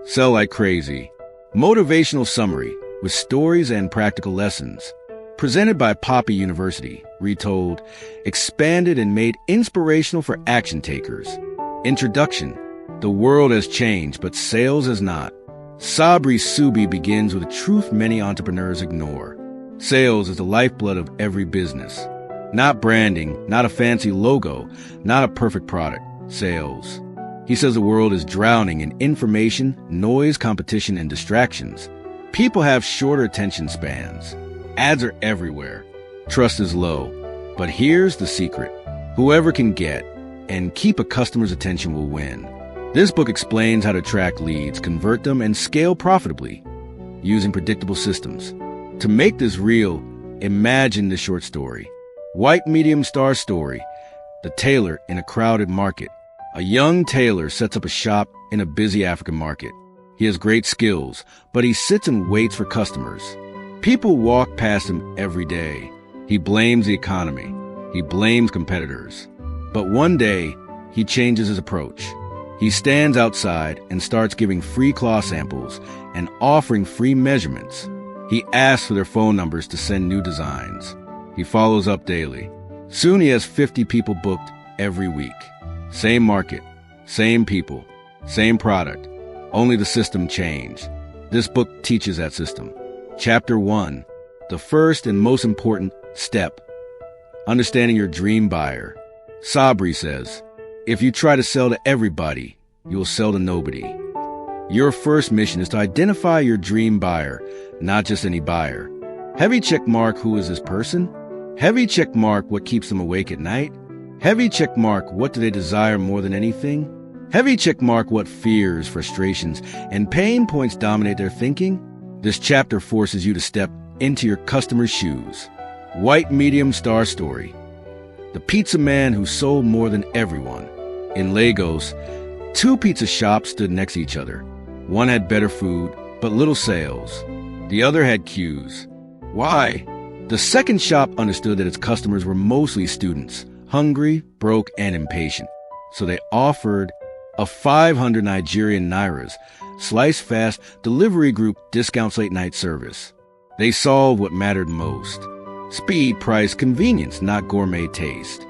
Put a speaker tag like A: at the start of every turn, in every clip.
A: Sell like crazy. Motivational summary with stories and practical lessons. Presented by Papi University, retold, expanded and made inspirational for action takers. Introduction. The world has changed, but sales has not. Sabri Subi begins with a truth many entrepreneurs ignore. Sales is the lifeblood of every business. Not branding, not a fancy logo, not a perfect product. Sales. He says the world is drowning in information, noise, competition, and distractions. People have shorter attention spans. Ads are everywhere. Trust is low. But here's the secret. Whoever can get and keep a customer's attention will win. This book explains how to track leads, convert them, and scale profitably using predictable systems. To make this real, imagine this short story. White medium star story. The tailor in a crowded market. A young tailor sets up a shop in a busy African market. He has great skills, but he sits and waits for customers. People walk past him every day. He blames the economy. He blames competitors. But one day, he changes his approach. He stands outside and starts giving free cloth samples and offering free measurements. He asks for their phone numbers to send new designs. He follows up daily. Soon he has 50 people booked every week. Same market, same people, same product. Only the system changed. This book teaches that system. Chapter 1. The first and most important step. Understanding your dream buyer. Sabri says, if you try to sell to everybody, you will sell to nobody. Your first mission is to identify your dream buyer, not just any buyer. Heavy check mark, who is this person? Heavy check mark, what keeps them awake at night? Heavy check mark, what do they desire more than anything? Heavy check mark, what fears, frustrations, and pain points dominate their thinking? This chapter forces you to step into your customer's shoes. White medium star story. The pizza man who sold more than everyone. In Lagos, 2 pizza shops stood next to each other. One had better food, but little sales. The other had queues. Why? The second shop understood that its customers were mostly students, hungry, broke, and impatient. So they offered a 500 Nigerian nairas, slice fast, delivery group discounts late night service. They solved what mattered most. Speed, price, convenience, not gourmet taste.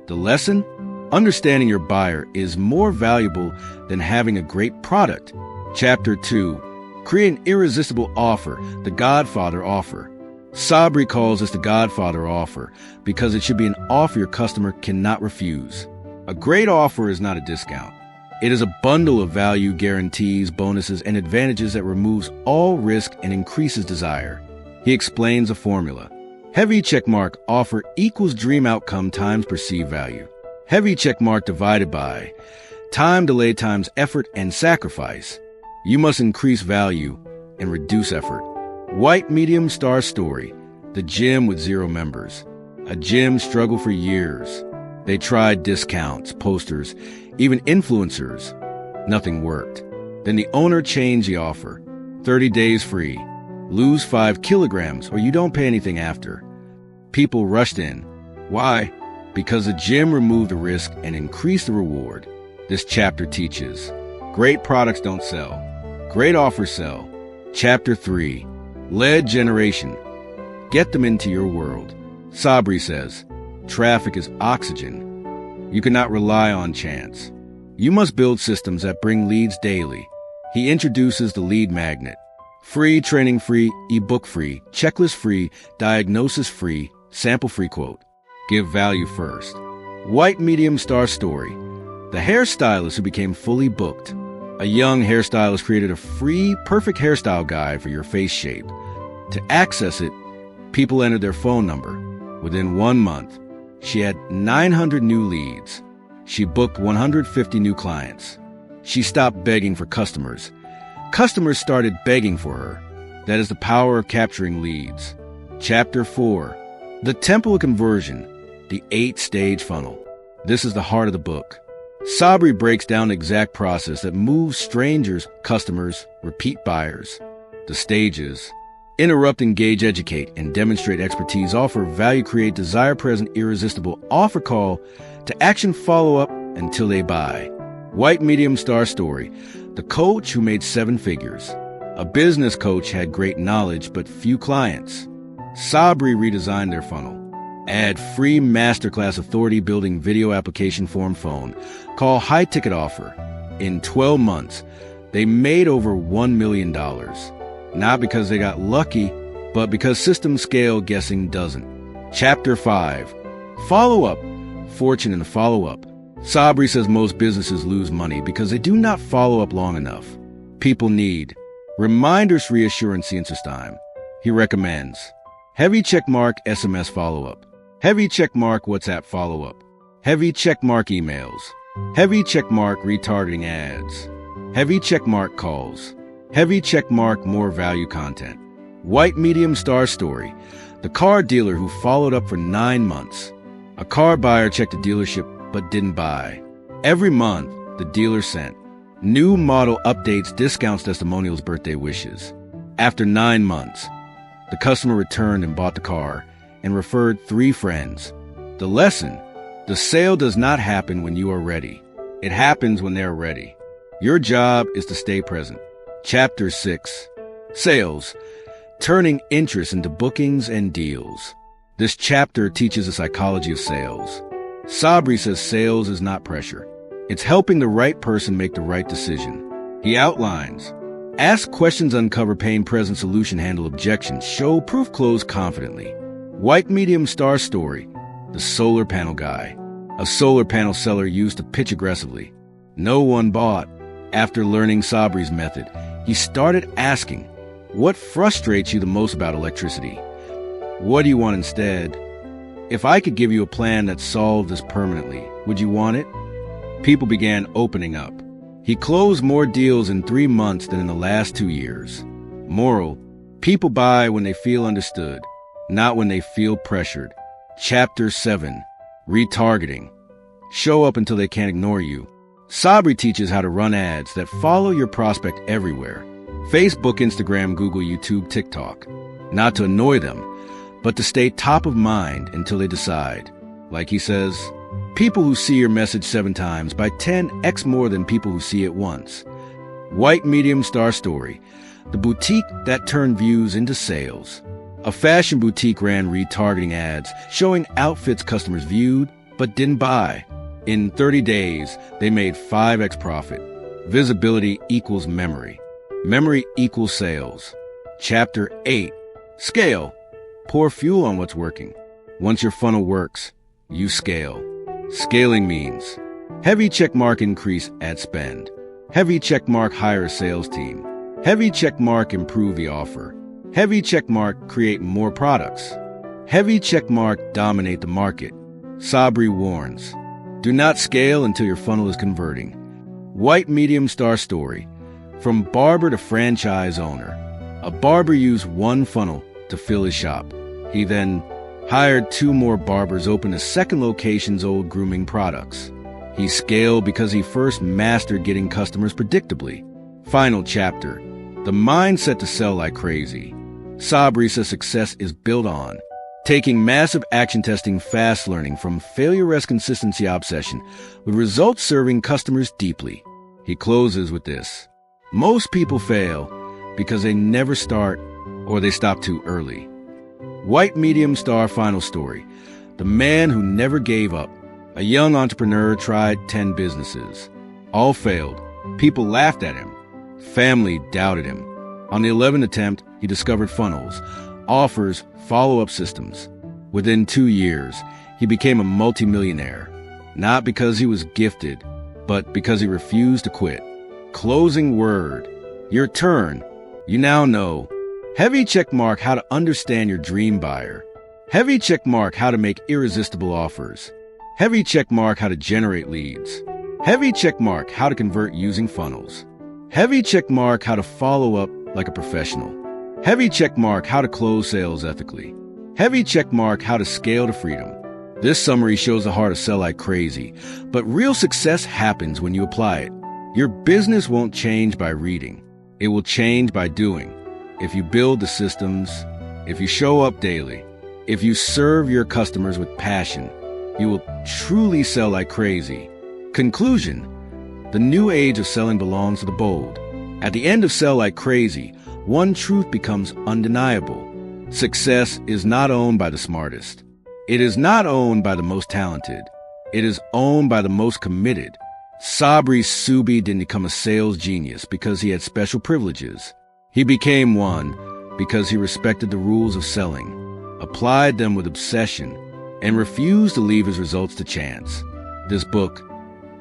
A: The lesson? Understanding your buyer is more valuable than having a great product. Chapter 2. Create an irresistible offer, the Godfather offer. Sabri calls this the Godfather offer because it should be an offer your customer cannot refuse. A great offer is not a discount. It is a bundle of value, guarantees, bonuses, and advantages that removes all risk and increases desire. He explains a formula. Heavy checkmark offer equals dream outcome times perceived value. Heavy checkmark divided by time delay times effort and sacrifice. You must increase value and reduce effort. White medium star story. The gym with 0 members. A gym struggled for years. They tried discounts, posters, even influencers. Nothing worked. Then the owner changed the offer. 30 days free. Lose 5 kilograms or you don't pay anything after. People rushed in. Why? Because the gym removed the risk and increased the reward. This chapter teaches. Great products don't sell. Great offers sell. Chapter 3. Lead generation. Get them into your world. Sabri says, traffic is oxygen. You cannot rely on chance. You must build systems that bring leads daily. He introduces the lead magnet. Free, training free, ebook free, checklist free, diagnosis free, sample free quote. Give value first. White medium star story. The hairstylist who became fully booked. A young hairstylist created a free, perfect hairstyle guide for your face shape. To access it, people entered their phone number. Within 1 month, she had 900 new leads. She booked 150 new clients. She stopped begging for customers. Customers started begging for her. That is the power of capturing leads. Chapter 4. The Temple of Conversion, the 8-stage funnel. This is the heart of the book. Sabri breaks down the exact process that moves strangers, customers, repeat buyers. The stages. Interrupt, engage, educate, and demonstrate expertise. Offer, value, create, desire, present, irresistible. Offer, call, to action, follow up until they buy. White medium star story. The coach who made 7 figures. A business coach had great knowledge but few clients. Sabri redesigned their funnel. Add free masterclass authority building video application form phone. Call high ticket offer. In 12 months, they made over $1 million. Not because they got lucky, but because system scale guessing doesn't. Chapter 5. Follow-up. Fortune in the follow-up. Sabri says most businesses lose money because they do not follow up long enough. People need reminders, reassurance, interest time. He recommends heavy checkmark SMS follow-up, heavy checkmark WhatsApp follow-up, heavy checkmark emails, heavy checkmark retargeting ads, heavy checkmark calls, heavy checkmark more value content. White medium star story. The car dealer who followed up for 9 months. A car buyer checked a dealership but didn't buy. Every month, the dealer sent new model updates, discounts, testimonials, birthday wishes. After 9 months, the customer returned and bought the car and referred 3 friends. The lesson: the sale does not happen when you are ready. It happens when they're ready. Your job is to stay present. Chapter 6. Sales. Turning interest into bookings and deals. This chapter teaches the psychology of sales. Sabri says sales is not pressure. It's helping the right person make the right decision. He outlines: ask questions, uncover pain, present solution, handle objections, show proof, close confidently. White medium star story. The solar panel guy. A solar panel seller used to pitch aggressively. No one bought. After learning Sabri's method, he started asking, what frustrates you the most about electricity? What do you want instead? If I could give you a plan that solved this permanently, would you want it? People began opening up. He closed more deals in 3 months than in the last 2 years. Moral: people buy when they feel understood, not when they feel pressured. Chapter 7. Retargeting. Show up until they can't ignore you. Sabri teaches how to run ads that follow your prospect everywhere. Facebook, Instagram, Google, YouTube, TikTok. Not to annoy them, but to stay top of mind until they decide. Like he says, people who see your message 7 times buy 10x more than people who see it once. White medium star story. The boutique that turned views into sales. A fashion boutique ran retargeting ads showing outfits customers viewed but didn't buy. In 30 days, they made 5x profit. Visibility equals memory. Memory equals sales. Chapter 8. Scale. Pour fuel on what's working. Once your funnel works, you scale. Scaling means heavy checkmark increase ad spend. Heavy checkmark hire a sales team. Heavy checkmark improve the offer. Heavy checkmark create more products. Heavy checkmark dominate the market. Sabri warns, do not scale until your funnel is converting. White medium star story. From barber to franchise owner. A barber used 1 funnel to fill his shop. He then hired 2 more barbers, opened a second location's old grooming products. He scaled because he first mastered getting customers predictably. Final chapter. The mindset to sell like crazy. Sabri says success is built on taking massive action testing, fast learning from failure, consistency, obsession, with results serving customers deeply. He closes with this. Most people fail because they never start or they stop too early. White medium star final story. The man who never gave up. A young entrepreneur tried 10 businesses. All failed. People laughed at him. Family doubted him. On the 11th attempt, he discovered funnels, offers, follow-up systems. Within 2 years, he became a multimillionaire. Not because he was gifted, but because he refused to quit. Closing word. Your turn. You now know. Heavy checkmark how to understand your dream buyer. Heavy checkmark how to make irresistible offers. Heavy checkmark how to generate leads. Heavy checkmark how to convert using funnels. Heavy checkmark how to follow up like a professional. Heavy checkmark how to close sales ethically. Heavy checkmark how to scale to freedom. This summary shows the heart to sell like crazy, but real success happens when you apply it. Your business won't change by reading. It will change by doing. If you build the systems, if you show up daily, if you serve your customers with passion, you will truly sell like crazy. Conclusion. The new age of selling belongs to the bold. At the end of Sell Like Crazy, one truth becomes undeniable. Success is not owned by the smartest. It is not owned by the most talented. It is owned by the most committed. Sabri Subi didn't become a sales genius because he had special privileges. He became one because he respected the rules of selling, applied them with obsession, and refused to leave his results to chance. This book,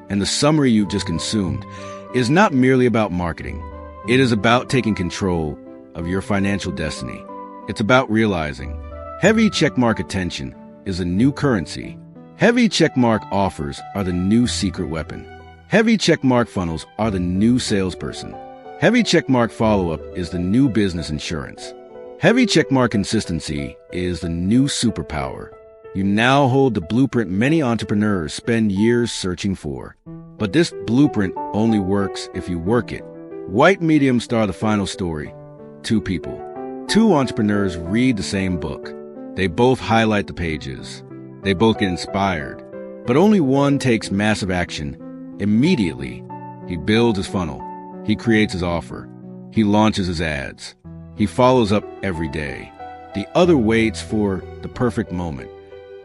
A: and the summary you just consumed, is not merely about marketing. It is about taking control of your financial destiny. It's about realizing heavy checkmark attention is a new currency. Heavy checkmark offers are the new secret weapon. Heavy checkmark funnels are the new salesperson. Heavy checkmark follow-up is the new business insurance. Heavy checkmark consistency is the new superpower. You now hold the blueprint many entrepreneurs spend years searching for. But this blueprint only works if you work it. White medium star the final story. Two people. Two entrepreneurs read the same book. They both highlight the pages. They both get inspired. But only one takes massive action immediately. He builds his funnel. He creates his offer. He launches his ads. He follows up every day. The other waits for the perfect moment.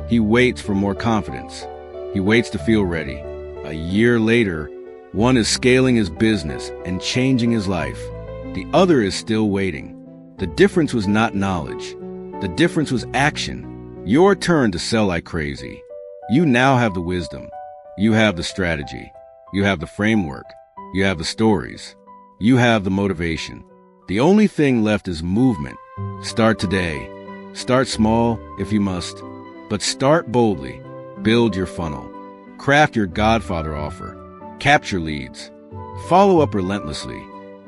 A: He waits for more confidence. He waits to feel ready. A year later, one is scaling his business and changing his life. The other is still waiting. The difference was not knowledge. The difference was action. Your turn to sell like crazy. You now have the wisdom. You have the strategy. You have the framework. You have the stories. You have the motivation. The only thing left is movement. Start today. Start small if you must, but start boldly. Build your funnel. Craft your Godfather offer. Capture leads. Follow up relentlessly.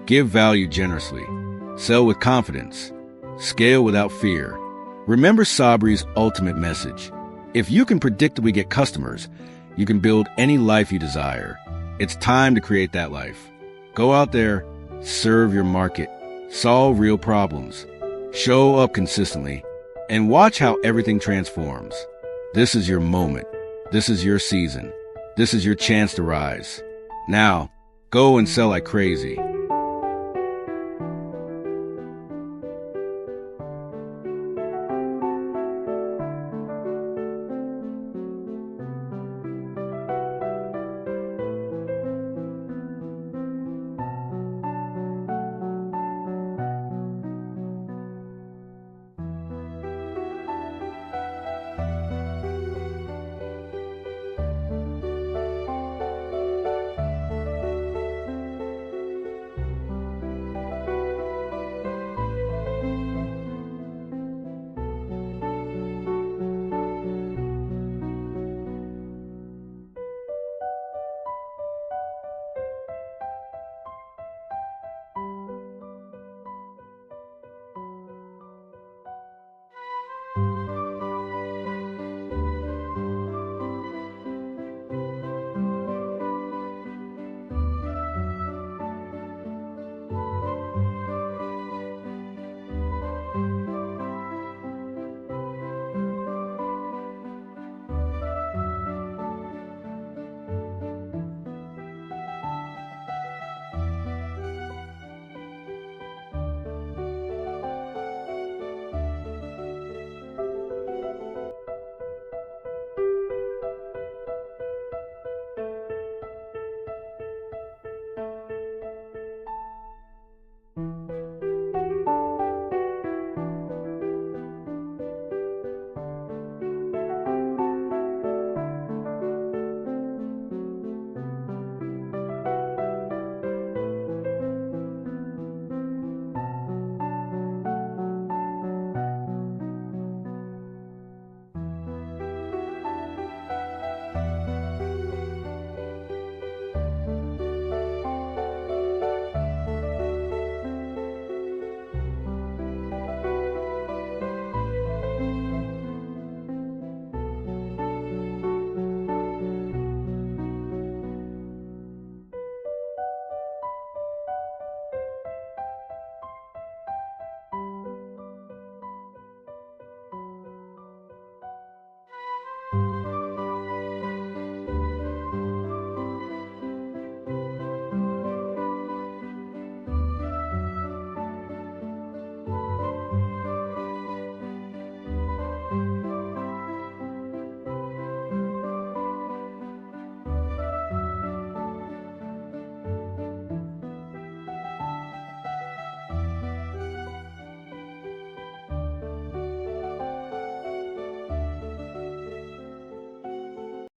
A: Give value generously. Sell with confidence. Scale without fear. Remember Sabri's ultimate message. If you can predictably get customers, you can build any life you desire. It's time to create that life. Go out there, serve your market, solve real problems, show up consistently, and watch how everything transforms. This is your moment. This is your season. This is your chance to rise. Now, go and sell like crazy.